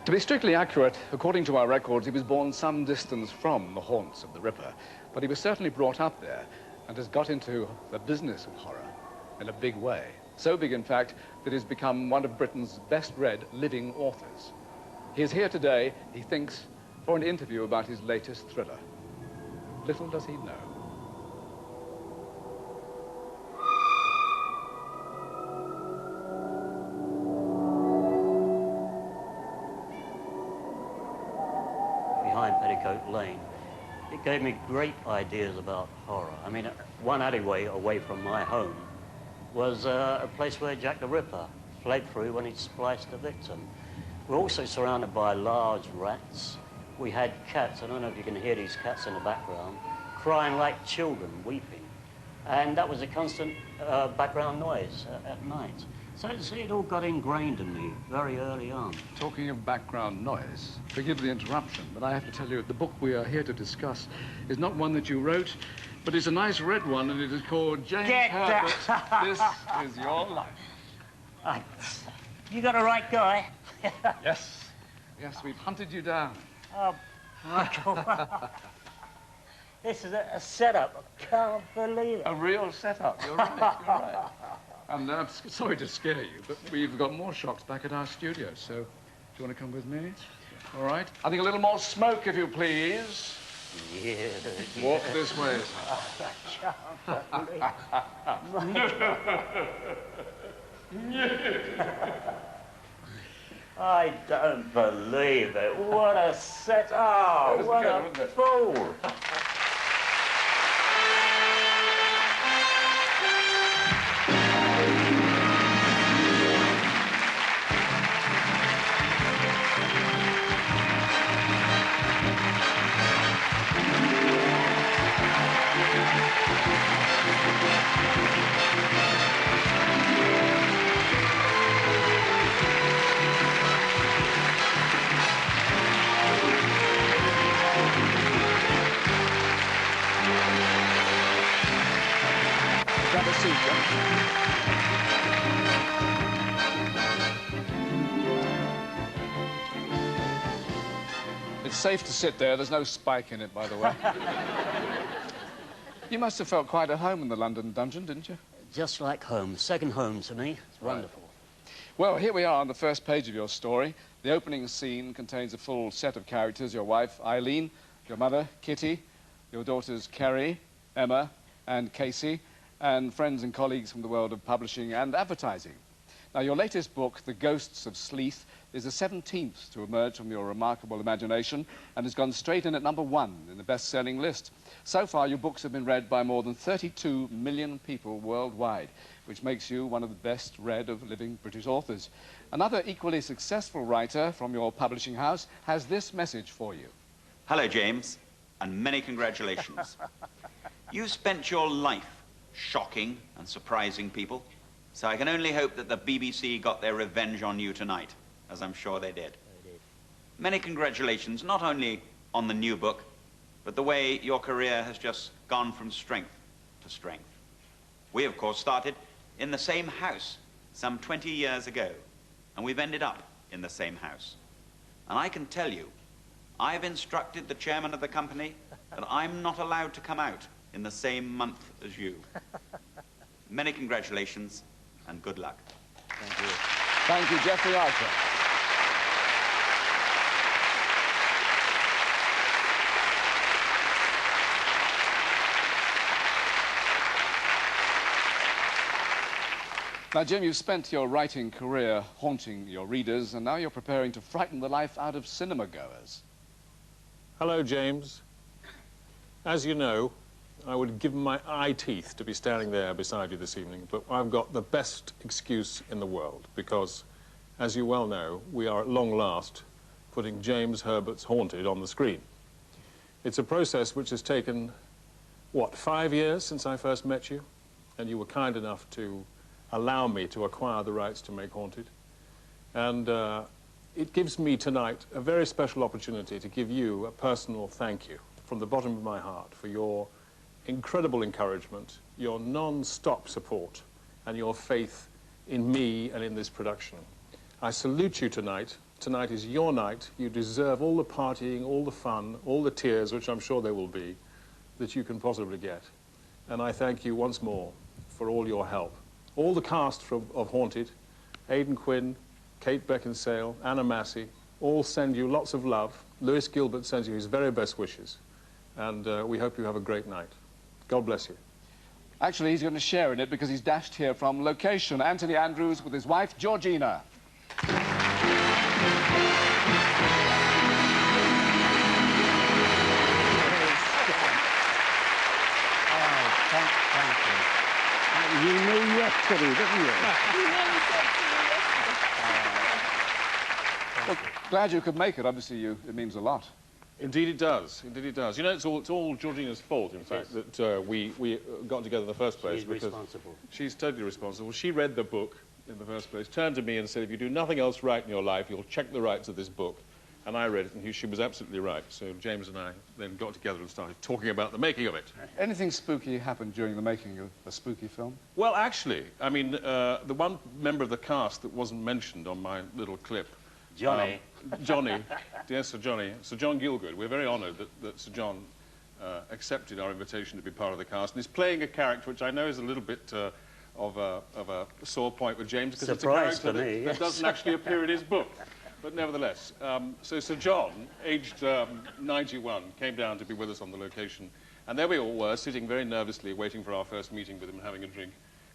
To be strictly accurate, according to our records, he was born some distance from the haunts of the Ripper, but he was certainly brought up there and has got into the business of horror in a big way. So big, in fact, that he's become one of Britain's best-read living authors. He is here today, he thinks, for an interview about his latest thriller. Little does he know. Behind Petticoat Lane, it gave me great ideas about horror. I mean, one alleyway away from my home was a place where Jack the Ripper fled through when he spliced a victim. We're also surrounded by large rats. We had cats, I don't know if you can hear these cats in the background, crying like children, weeping. And that was a constant background noise at night. So it all got ingrained in me very early on. Talking of background noise, forgive the interruption, but I have to tell you, the book we are here to discuss is not one that you wrote, but it's a nice red one, and it is called James Herbert. This is Your Life. You got a right guy. Yes. Yes, we've hunted you down. Oh, Michael. This is a setup. I can't believe it. A real setup. You're right. You're right. And I'm sorry to scare you, but we've got more shocks back at our studio, so do you want to come with me? All right. I think a little more smoke, if you please. Yeah. Walk this way. I don't believe it. What a set. Oh, what a fool. It's safe to sit there. There's no spike in it, by the way. You must have felt quite at home in the London dungeon, didn't you? Just like home. Second home to me. It's wonderful. Well, here we are on the first page of your story. The opening scene contains a full set of characters. Your wife, Eileen, your mother, Kitty, your daughters, Kerry, Emma, and Casey, and friends and colleagues from the world of publishing and advertising. Now, your latest book, The Ghosts of Sleeth, is the 17th to emerge from your remarkable imagination and has gone straight in at #1 in the best-selling list. So far, your books have been read by more than 32 million people worldwide, which makes you one of the best-read of living British authors. Another equally successful writer from your publishing house has this message for you. Hello, James, and many congratulations. You spent your life shocking and surprising people, so I can only hope that the BBC got their revenge on you tonight, as I'm sure they did. Many congratulations, not only on the new book, but the way your career has just gone from strength to strength. We, of course, started in the same house some 20 years ago, and we've ended up in the same house. And I can tell you, I've instructed the chairman of the company that I'm not allowed to come out in the same month as you. Many congratulations and good luck. Thank you. Thank you, Geoffrey Archer. Now, Jim, you've spent your writing career haunting your readers, and now you're preparing to frighten the life out of cinema goers. Hello, James. As you know, I would give my eye teeth to be standing there beside you this evening, but I've got the best excuse in the world, because, as you well know, we are at long last putting James Herbert's Haunted on the screen. It's a process which has taken, what, 5 years since I first met you, and you were kind enough to allow me to acquire the rights to make Haunted. And it gives me tonight a very special opportunity to give you a personal thank you from the bottom of my heart for your incredible encouragement, your non-stop support, and your faith in me and in this production. I salute you tonight tonight is your night. You deserve all the partying, all the fun, all the tears, which I'm sure there will be, that you can possibly get. And I thank you once more for all your help. All the cast of Haunted, Aidan Quinn, Kate Beckinsale, Anna Massey, all send you lots of love. Lewis Gilbert sends you his very best wishes. And we hope you have a great night. God bless you. Actually, he's going to share in it because he's dashed here from location. Anthony Andrews with his wife, Georgina. Thank you. You knew yesterday, didn't you? Well, glad you could make it. Obviously, it means a lot. Indeed it does. Indeed it does. You know, it's all Georgina's fault, in fact, that we got together in the first place. She's responsible. She's totally responsible. She read the book in the first place, turned to me and said, if you do nothing else right in your life, you'll check the rights of this book. And I read it, and she was absolutely right. So James and I then got together and started talking about the making of it. Anything spooky happened during the making of a spooky film? Well, actually, I mean, the one member of the cast that wasn't mentioned on my little clip, Johnny. Johnny, dear Sir Johnny, Sir John Gielgud. We're very honoured that Sir John accepted our invitation to be part of the cast. And he's playing a character which I know is a little bit of a sore point with James, because it's a character that doesn't actually appear in his book. But nevertheless, so Sir John, aged 91, came down to be with us on the location. And there we all were, sitting very nervously, waiting for our first meeting with him and having a drink.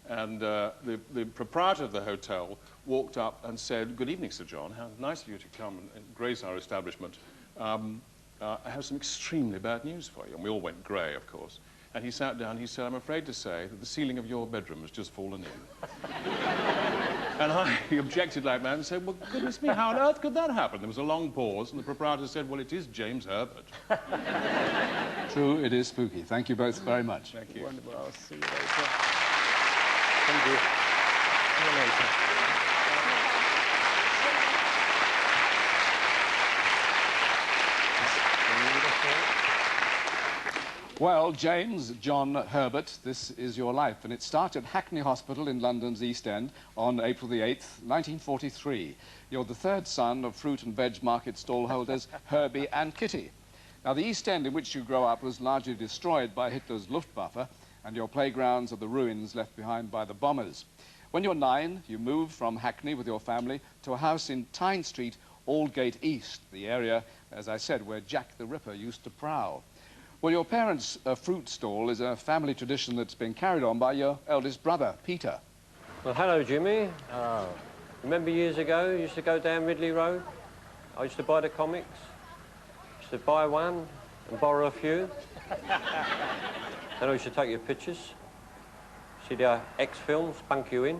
And the proprietor of the hotel walked up and said, "Good evening, Sir John. How nice of you to come and grace our establishment. I have some extremely bad news for you." And we all went grey, of course. And he sat down and he said, "I'm afraid to say that the ceiling of your bedroom has just fallen in." And I objected like that and said, "Well, goodness me, how on earth could that happen?" There was a long pause, and the proprietor said, "Well, it is James Herbert." True, it is spooky. Thank you both very much. Thank you. Wonderful. I'll see you later. Thank you. See you later. Well, James John Herbert, this is your life, and it started at Hackney Hospital in London's East End on April the 8th, 1943. You're the third son of fruit and veg market stallholders Herbie and Kitty. Now, the East End in which you grow up was largely destroyed by Hitler's Luftwaffe, and your playgrounds are the ruins left behind by the bombers. When you're 9, you moved from Hackney with your family to a house in Tyne Street, Aldgate East, the area, as I said, where Jack the Ripper used to prowl. Well, your parents' fruit stall is a family tradition that's been carried on by your eldest brother, Peter. Well, hello, Jimmy. Remember years ago, you used to go down Ridley Road? I used to buy the comics. Used to buy one and borrow a few. Then I used to take your pictures. See the X films, spunk you in.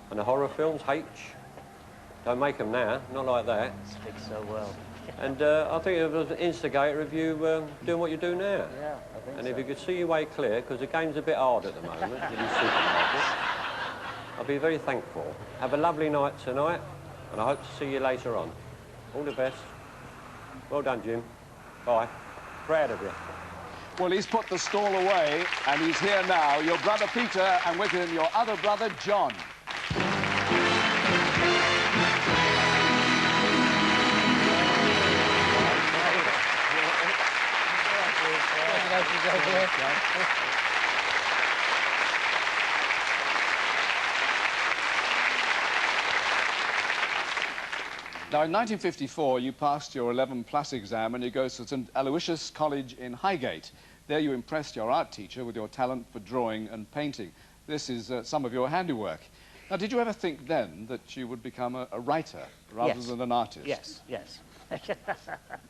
And the horror films, H. Don't make them now, not like that. Speaks so well. And I think it was an instigator of you doing what you do now. Yeah, I think And so. if you could see your way clear, because the game's a bit hard at the moment, with these supermarkets, I'll be very thankful. Have a lovely night tonight, and I hope to see you later on. All the best. Well done, Jim. Bye. Proud of you. Well, he's put the stall away, and he's here now. Your brother Peter, and with him your other brother John. Now, in 1954, you passed your 11+ exam and you go to St Aloysius College in Highgate. There you impressed your art teacher with your talent for drawing and painting. This is some of your handiwork. Now, did you ever think then that you would become a writer rather Yes. than an artist? Yes.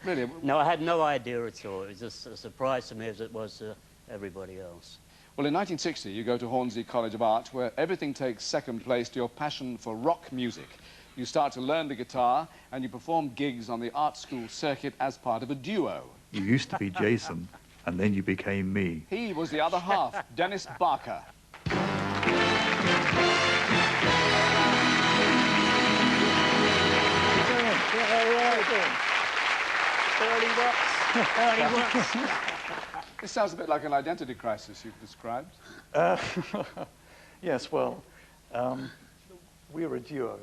Really? No, I had no idea at all. It was just a surprise to me as it was to everybody else. Well, in 1960, you go to Hornsey College of Art, where everything takes second place to your passion for rock music. You start to learn the guitar, and you perform gigs on the art school circuit as part of a duo. You used to be Jason, and then you became me. He was the other half, Dennis Barker. This sounds a bit like an identity crisis you've described. Yes, well, we were a duo,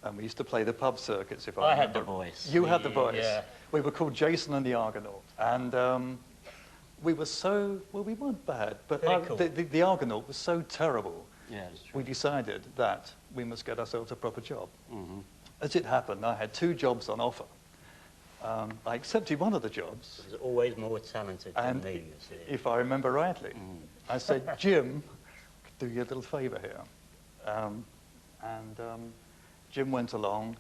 and we used to play the pub circuits, if I I remember. had the voice. You had the voice. Yeah. We were called Jason and the Argonaut, and we were so, well, we weren't bad, but Cool. the Argonaut was so terrible, Yeah, that's true. we decided that we must get ourselves a proper job. Mm-hmm. As it happened, I had 2 jobs on offer. I accepted one of the jobs, There's always more talented than and me, you see. if I remember rightly, I said, Jim, do you a little favour here? Jim went along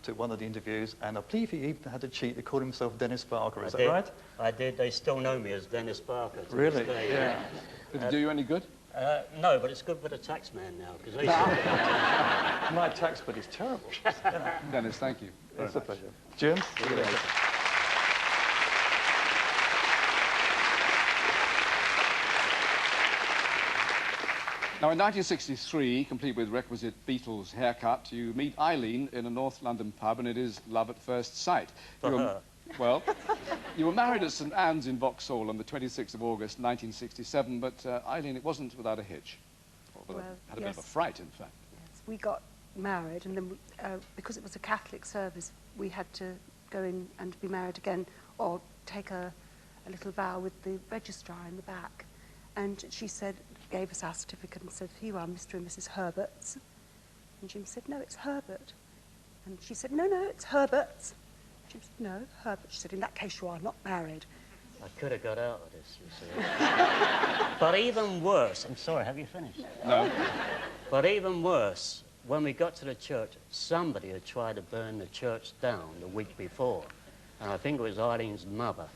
to one of the interviews, and I believe he even had a cheat to call himself Dennis Barker. Is that right? I did. They still know me as Dennis Barker. To Really? this day, Yeah. Did it do you any good? No, but it's good for the tax man now, because they My tax bill is terrible. Dennis, thank you. very It's a much. pleasure. Jim? See you later. Now, in 1963, complete with requisite Beatles haircut, you meet Eileen in a North London pub, and it is love at first sight. For You were- her. Well, you were married at St Anne's in Vauxhall on the 26th of August, 1967, but Eileen, it wasn't without a hitch. Or Well, had a bit of a yes. fright, in fact. Yes, we got married, and then because it was a Catholic service, we had to go in and be married again, or take a little vow with the registrar in the back. And she said, gave us our certificate and said, "Here you are, Mr. and Mrs. Herberts." And Jim said, "No, it's Herbert." And she said, "No, no, it's Herberts." Jim said, "No, Herbert." She said, "In that case, you are not married." I could have got out of this, you see. But even worse, I'm sorry, have you finished? No. But even worse, when we got to the church, somebody had tried to burn the church down the week before. And I think it was Eileen's mother.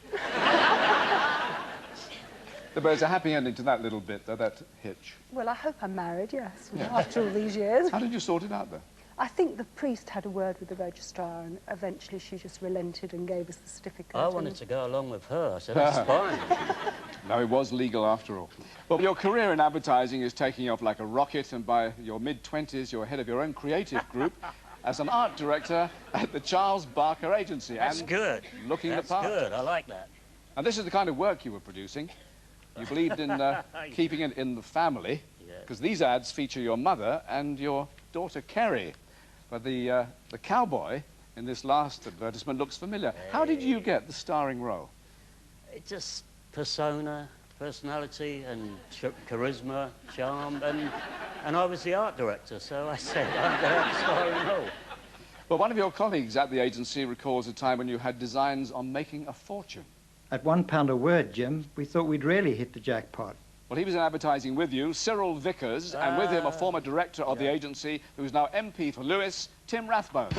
But there's a happy ending to that little bit, though, that hitch. Well, I hope I'm married, yes, after all these years. How did you sort it out, though? I think the priest had a word with the registrar, and eventually she just relented and gave us the certificate. I wanted to go along with her. I said, that's fine. No, it was legal after all. Well, your career in advertising is taking off like a rocket, and by your mid-20s, you're head of your own creative group as an art director at the Charles Barker Agency. That's and good. Looking That's the part. good. I like that. And this is the kind of work you were producing. You believed in keeping it in the family, because these ads feature your mother and your daughter, Kerry. But the cowboy in this last advertisement looks familiar. How did you get the starring role? It just persona, personality, and charisma, charm, and I was the art director, so I said I'm going to have a starring role. Well, one of your colleagues at the agency recalls a time when you had designs on making a fortune. At £1 a word, Jim, we thought we'd really hit the jackpot. Well, he was in advertising with you, Cyril Vickers, and with him a former director of the agency who's now MP for Lewis, Tim Rathbone.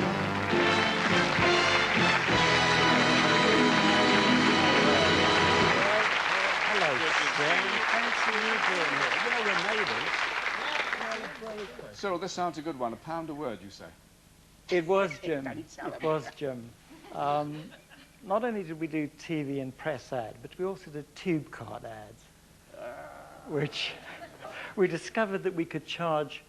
Hello, Sam. Fancy you being here. You know, we're neighbours. Cyril, this sounds a good one. £1 a word, you say? It was, Jim. It was, Jim. Not only did we do TV and press ad, but we also did tube card ads, which we discovered that we could charge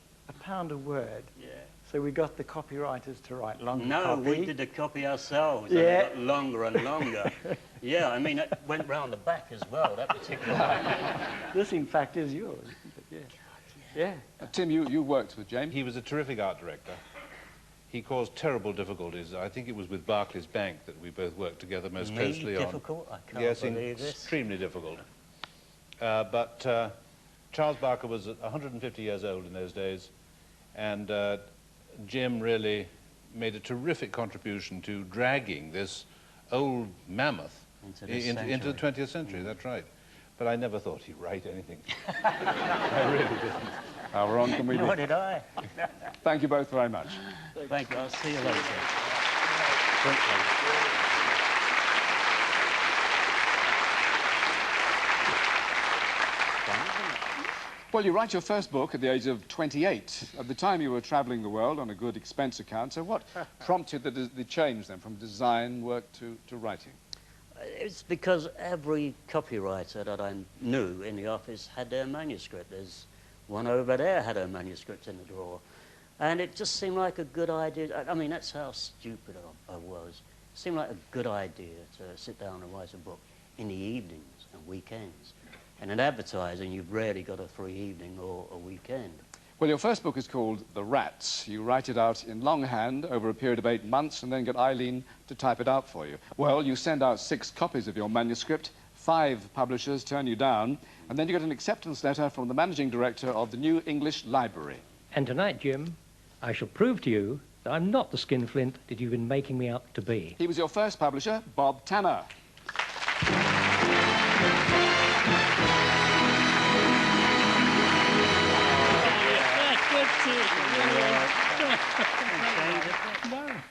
£1 a word. Yeah. So we got the copywriters to write longer No, copy. we did the copy ourselves, Yeah. and it got longer and longer. Yeah, I mean, it went round the back as well, that particular one. This, in fact, is yours. Yeah. Yeah. Tim, you worked with James. He was a terrific art director. He caused terrible difficulties. I think it was with Barclays Bank that we both worked together most closely on. Difficult? I can't Yes, believe this. extremely difficult. But Charles Barker was 150 years old in those days, and Jim really made a terrific contribution to dragging this old mammoth into the 20th century. That's right. But I never thought he'd write anything. I really didn't. How wrong can we be? Nor did I. Thank you both very much. Thank you. I'll see you later. Well, you write your first book at the age of 28. At the time, you were travelling the world on a good expense account. So what prompted the change, then, from design work to writing? It's because every copywriter that I knew in the office had their manuscript. There's one over there had her manuscript in the drawer. And it just seemed like a good idea. I mean, that's how stupid I was. It seemed like a good idea to sit down and write a book in the evenings and weekends. And in advertising, you've rarely got a free evening or a weekend. Well, your first book is called The Rats. You write it out in longhand over a period of 8 months and then get Eileen to type it out for you. Well, you send out 6 copies of your manuscript, 5 publishers turn you down, and then you get an acceptance letter from the managing director of the New English Library. And tonight, Jim, I shall prove to you that I'm not the skinflint that you've been making me out to be. He was your first publisher, Bob Tanner.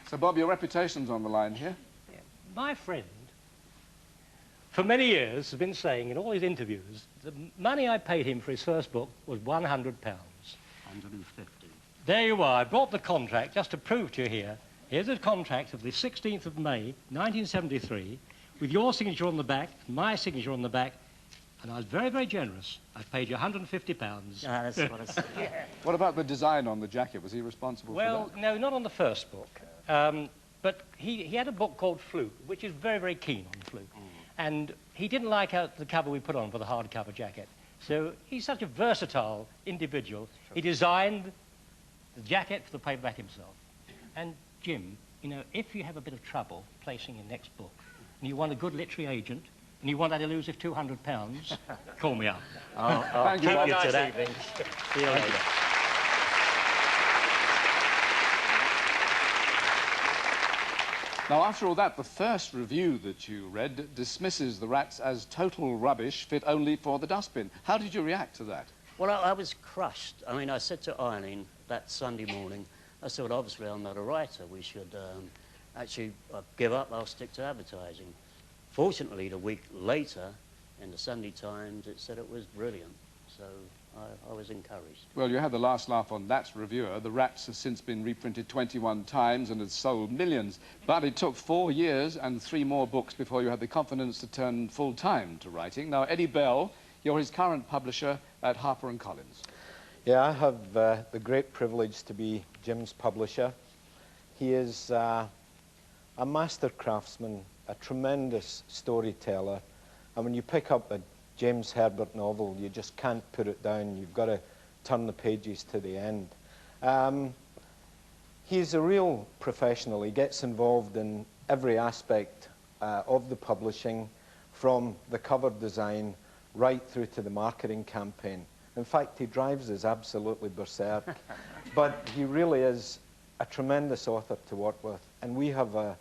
So, Bob, your reputation's on the line here. My friend, for many years, has been saying in all his interviews, the money I paid him for his first book was £100. 150. There you are. I brought the contract just to prove to you here. Here's a contract of the 16th of May, 1973, with your signature on the back, my signature on the back, and I was very, very generous. I paid you £150. That's what I said. What about the design on the jacket? Was he responsible for that? Well, no, not on the first book. But he had a book called Fluke, which is very, very keen on Fluke. And he didn't like the cover we put on for the hardcover jacket. So he's such a versatile individual. He designed the jacket for the paperback himself. And Jim, you know, if you have a bit of trouble placing your next book, and you want a good literary agent, and you want that elusive £200, call me up. I'll keep you to that. See you later. Now, after all that, the first review that you read dismisses The Rats as total rubbish fit only for the dustbin. How did you react to that? Well, I was crushed. I mean, I said to Eileen that Sunday morning, I said, well, obviously I'm not a writer. We should actually give up. I'll stick to advertising. Fortunately, the week later, in the Sunday Times, it said it was brilliant. So I was encouraged. Well, you had the last laugh on that reviewer. The Rats has since been reprinted 21 times and has sold millions. But it took 4 years and 3 more books before you had the confidence to turn full-time to writing. Now, Eddie Bell, you're his current publisher at Harper & Collins. Yeah, I have the great privilege to be Jim's publisher. He is a master craftsman, a tremendous storyteller, and when you pick up a James Herbert novel, you just can't put it down. You've got to turn the pages to the end. He's a real professional. He gets involved in every aspect of the publishing, from the cover design right through to the marketing campaign. In fact, he drives us absolutely berserk. But he really is a tremendous author to work with, and we have a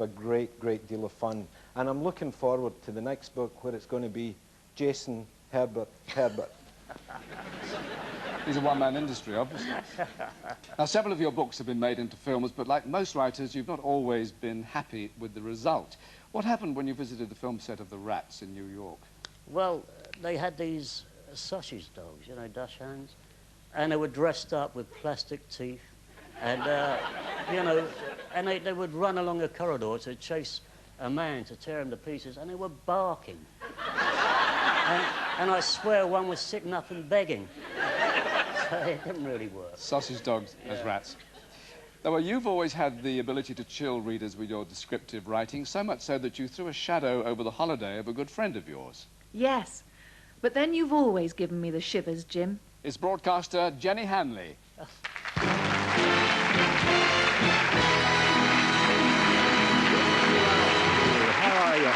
great deal of fun. And I'm looking forward to the next book, where it's going to be Jason Herbert Herbert. He's a one-man industry, obviously. Now, several of your books have been made into films, but like most writers, you've not always been happy with the result. What happened when you visited the film set of The Rats in New York? Well, they had these sausage dogs, you know, dachshunds, and they were dressed up with plastic teeth, and, you know, and they would run along a corridor to chase a man to tear him to pieces, and they were barking. And I swear one was sitting up and begging. So it didn't really work. Sausage dogs as rats. Now, well, you've always had the ability to chill readers with your descriptive writing, so much so that you threw a shadow over the holiday of a good friend of yours. Yes, but then you've always given me the shivers, Jim. It's broadcaster Jenny Hanley. How are you?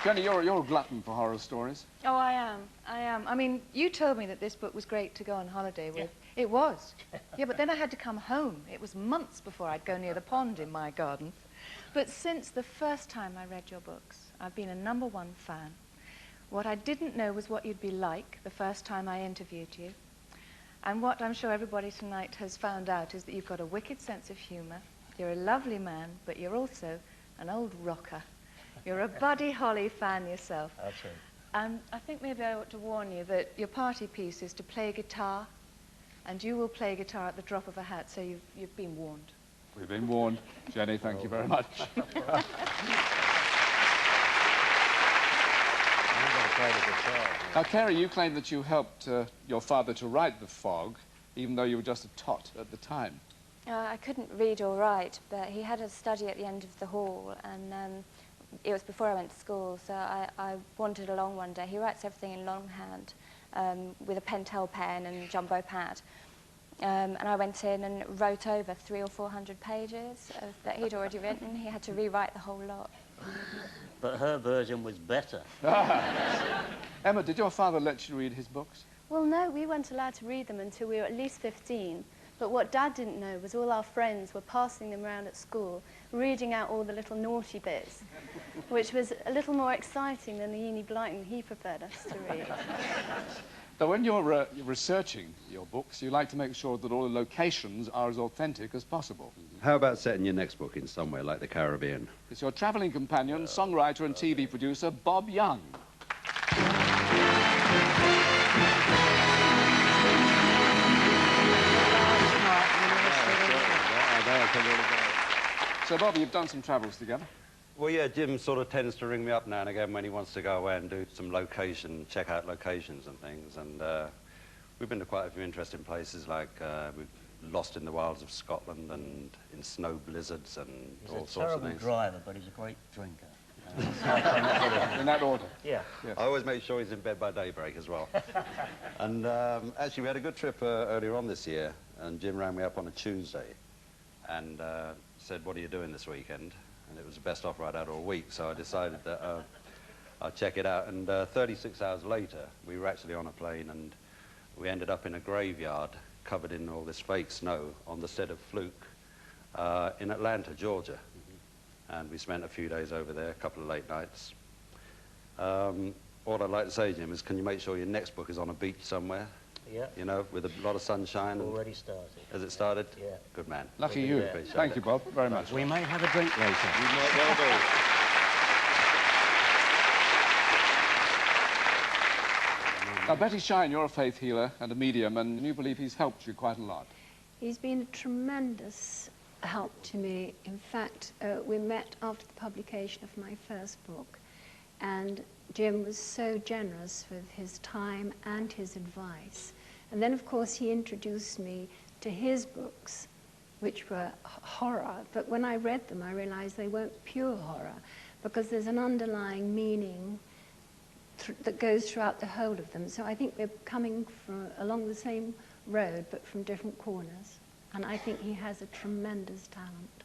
Jenny, you're a glutton for horror stories. Oh, I am. I mean, you told me that this book was great to go on holiday with. Yeah. It was. Yeah, but then I had to come home. It was months before I'd go near the pond in my garden. But since the first time I read your books, I've been a #1 fan. What I didn't know was what you'd be like the first time I interviewed you. And what I'm sure everybody tonight has found out is that you've got a wicked sense of humour. You're a lovely man, but you're also an old rocker. You're a Buddy Holly fan yourself. That's right. And I think maybe I ought to warn you that your party piece is to play guitar, and you will play guitar at the drop of a hat, so you've been warned. We've been warned. Jenny, thank you very much. Now, Carrie, you claim that you helped your father to write The Fog, even though you were just a tot at the time. I couldn't read or write, but he had a study at the end of the hall, and it was before I went to school, so I wandered along one day. He writes everything in longhand with a Pentel pen and jumbo pad. And I went in and wrote over 300 or 400 pages that he'd already written. He had to rewrite the whole lot. But her version was better. Emma, did your father let you read his books? Well, no, we weren't allowed to read them until we were at least 15. But what Dad didn't know was all our friends were passing them around at school, reading out all the little naughty bits, which was a little more exciting than the Enid Blyton he preferred us to read. Now, when you're researching your books, you like to make sure that all the locations are as authentic as possible. How about setting your next book in somewhere like the Caribbean? It's your travelling companion, songwriter and TV producer, Bob Young. So, Bob, you've done some travels together. Well, yeah, Jim sort of tends to ring me up now and again when he wants to go away and do some check out locations and things. And we've been to quite a few interesting places, like we've lost in the wilds of Scotland and in snow blizzards and all sorts of things. He's a terrible driver, but he's a great drinker. In that order? Yeah. Yes. I always make sure he's in bed by daybreak as well. And actually, we had a good trip earlier on this year, and Jim rang me up on a Tuesday and said, "What are you doing this weekend?" And it was the best offer I'd had all week, so I decided that I'd check it out. And 36 hours later, we were actually on a plane, and we ended up in a graveyard covered in all this fake snow on the set of Fluke in Atlanta, Georgia. And we spent a few days over there, a couple of late nights. All I'd like to say, Jim, is can you make sure your next book is on a beach somewhere? Yeah. You know, with a lot of sunshine. Already started. Has it started? Yeah. Good man. Lucky you. Thank you, Bob, very much. We may have a drink later. You might well do. Now, Betty Shine, you're a faith healer and a medium, and you believe he's helped you quite a lot. He's been a tremendous help to me. In fact, we met after the publication of my first book, and Jim was so generous with his time and his advice. And then, of course, he introduced me to his books, which were horror. But when I read them, I realized they weren't pure horror, because there's an underlying meaning that goes throughout the whole of them. So I think we're coming along the same road, but from different corners. And I think he has a tremendous talent.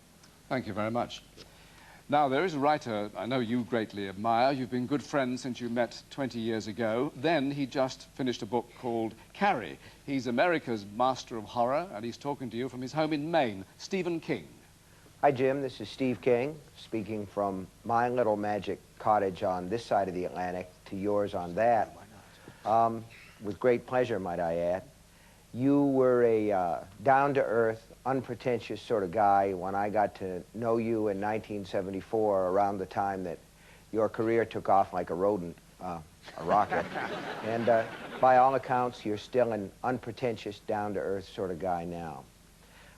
Thank you very much. Now, there is a writer I know you greatly admire. You've been good friends since you met 20 years ago. Then he just finished a book called Carrie. He's America's master of horror, and he's talking to you from his home in Maine, Stephen King. Hi, Jim. This is Steve King, speaking from my little magic cottage on this side of the Atlantic to yours on that. With great pleasure, might I add. You were a down-to-earth, unpretentious sort of guy when I got to know you in 1974, around the time that your career took off like a rodent, a rocket. And by all accounts, you're still an unpretentious, down-to-earth sort of guy now.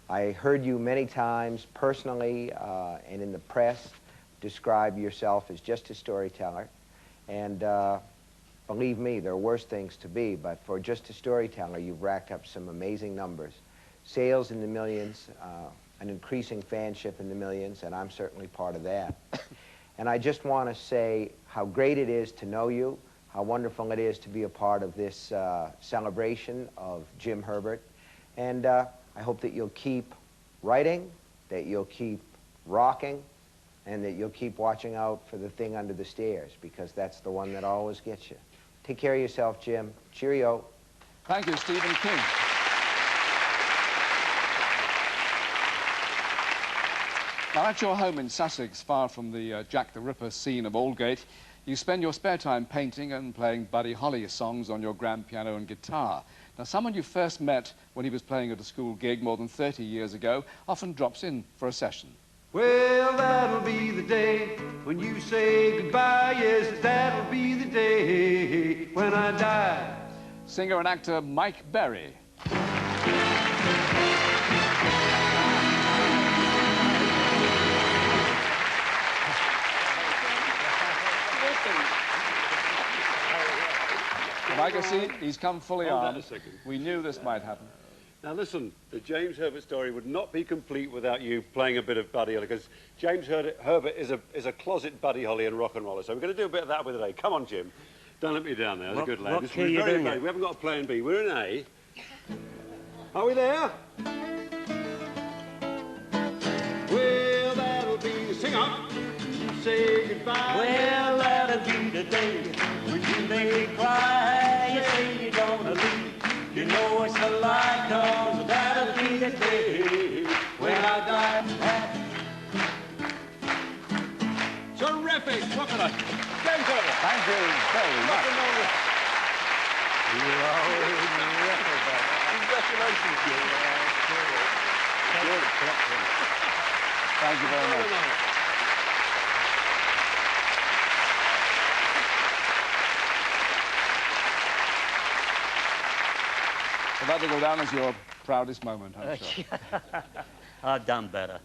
I heard you many times personally and in the press describe yourself as just a storyteller. And believe me, there are worse things to be, but for just a storyteller, you've racked up some amazing numbers. Sales in the millions, an increasing fanship in the millions, and I'm certainly part of that. And I just want to say how great it is to know you, how wonderful it is to be a part of this celebration of Jim Herbert. And I hope that you'll keep writing, that you'll keep rocking, and that you'll keep watching out for the thing under the stairs, because that's the one that always gets you. Take care of yourself, Jim. Cheerio. Thank you, Stephen King. Now, at your home in Sussex, far from the Jack the Ripper scene of Aldgate, you spend your spare time painting and playing Buddy Holly songs on your grand piano and guitar. Now, someone you first met when he was playing at a school gig more than 30 years ago often drops in for a session. Well, that'll be the day when you say goodbye. Yes, that'll be the day when I die. Singer and actor Mike Berry. Mike, I see he's come fully Hold on. on a second. We knew this might happen. Now listen, the James Herbert story would not be complete without you playing a bit of Buddy Holly, because James Herbert is a closet Buddy Holly and rock and roller. So we're going to do a bit of that with today. Come on, Jim. Don't let me down there. That's a good lad. What key are you doing it? We haven't got a play in B. We're in A. Are we there? Well, that'll be the sing on. You say goodbye. Well, that'll be the day when you make me cry. You say you're gonna leave. You know it's a lie, 'cause that'll be the day when I die. Terrific. Look at us. James Herbert. Thank you very much. You are terrific. Congratulations, Jim. Thank you very much. So that will go down as your proudest moment, I'm sure. I've done better.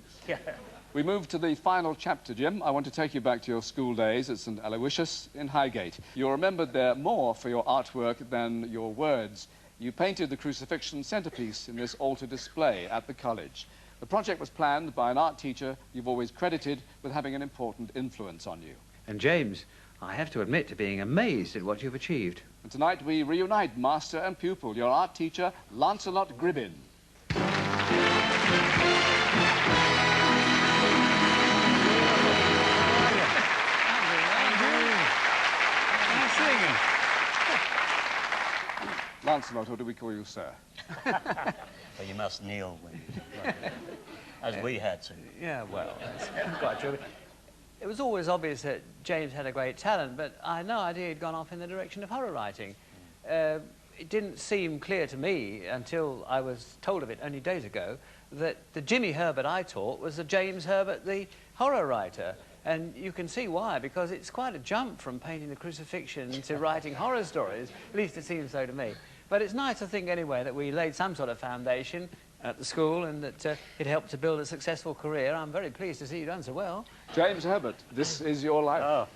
We move to the final chapter, Jim. I want to take you back to your school days at St Aloysius in Highgate. You're remembered there more for your artwork than your words. You painted the crucifixion centerpiece in this altar display at the college. The project was planned by an art teacher you've always credited with having an important influence on you. And James, I have to admit to being amazed at what you've achieved. And tonight we reunite master and pupil, your art teacher, Lancelot Gribbin. Lancelot, or do we call you sir? Well, you must kneel when you as we had to. Yeah, well, that's quite true. It was always obvious that James had a great talent, but I had no idea he'd gone off in the direction of horror writing. It didn't seem clear to me until I was told of it only days ago that the Jimmy Herbert I taught was the James Herbert, the horror writer. And you can see why, because it's quite a jump from painting the crucifixion to writing horror stories. At least it seems so to me. But it's nice to think anyway that we laid some sort of foundation at the school and that it helped to build a successful career. I'm very pleased to see you've done so well. James Herbert, this is your life. Oh.